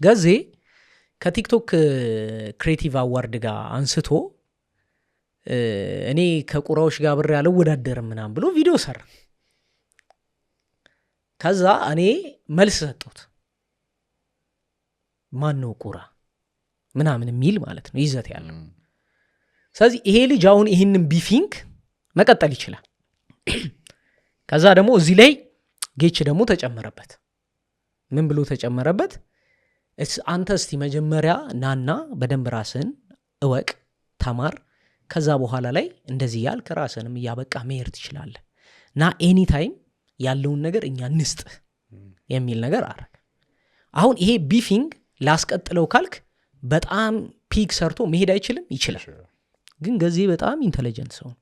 ገዜ ከቲክቶክ ክሬቲቭ አዋርድ ጋር አንስቶ እኔ ከቁራዎች ጋር ብር ያለው ወዳደርም ምናምን ብሎ ቪዲዮ ሰራ። ከዛ እኔ መልስ ሰጠሁት። ማን ነው ቁራ ምናምን የሚል ማለት ነው ይዘት ያለው። ስለዚህ ይሄ ልጅ አሁን ይህንን ቢፊንግ መቀጠል ይችላል። ከዛ ደግሞ እዚህ ላይ ጌች ደግሞ ተጨመረበት። ምን ብሎ ተጨመረበት? አንተ እስቲ መጀመሪያ ናና በደንብ ራስን እወቅ፣ ተማር፣ ከዛ በኋላ ላይ እንደዚህ ያልክ ራስንም እያበቃ መሄድ ትችላለህ እና ኤኒ ታይም ያለውን ነገር እኛ ንስጥ የሚል ነገር አረግ። አሁን ይሄ ቢፊንግ ላስቀጥለው ካልክ በጣም ፒክ ሰርቶ መሄድ አይችልም? ይችላል። ግን ገዜ በጣም ኢንተለጀንት ሰው ነው።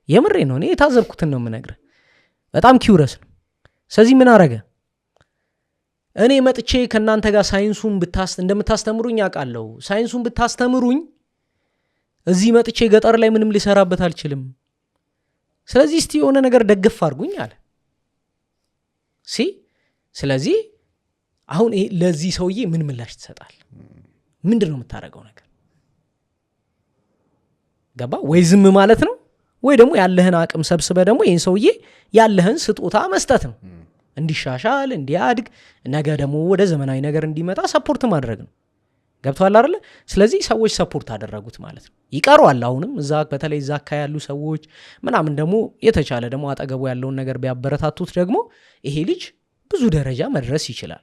የምሬ ነው። እኔ የታዘብኩትን ነው የምነግርህ። በጣም ኪውረስ ነው። ስለዚህ ምን አረገ? እኔ መጥቼ ከእናንተ ጋር ሳይንሱን እንደምታስተምሩኝ አውቃለሁ። ሳይንሱን ብታስተምሩኝ እዚህ መጥቼ ገጠር ላይ ምንም ሊሰራበት አልችልም። ስለዚህ እስቲ የሆነ ነገር ደግፍ አድርጉኝ አለ። ስለዚህ አሁን ለዚህ ሰውዬ ምን ምላሽ ትሰጣል? ምንድን ነው የምታደርገው ነገር? ገባ ወይ? ዝም ማለት ነው ወይ ደግሞ ያለህን አቅም ሰብስበ ደግሞ ይህን ሰውዬ ያለህን ስጦታ መስጠት ነው። እንዲሻሻል፣ እንዲያድግ፣ ነገ ደግሞ ወደ ዘመናዊ ነገር እንዲመጣ ሰፖርት ማድረግ ነው። ገብቷል አይደለ? ስለዚህ ሰዎች ሰፖርት አደረጉት ማለት ነው። ይቀረዋል አሁንም እዛ በተለይ እዛ አካባቢ ያሉ ሰዎች ምናምን ደግሞ የተቻለ ደግሞ አጠገቡ ያለውን ነገር ቢያበረታቱት ደግሞ ይሄ ልጅ ብዙ ደረጃ መድረስ ይችላል።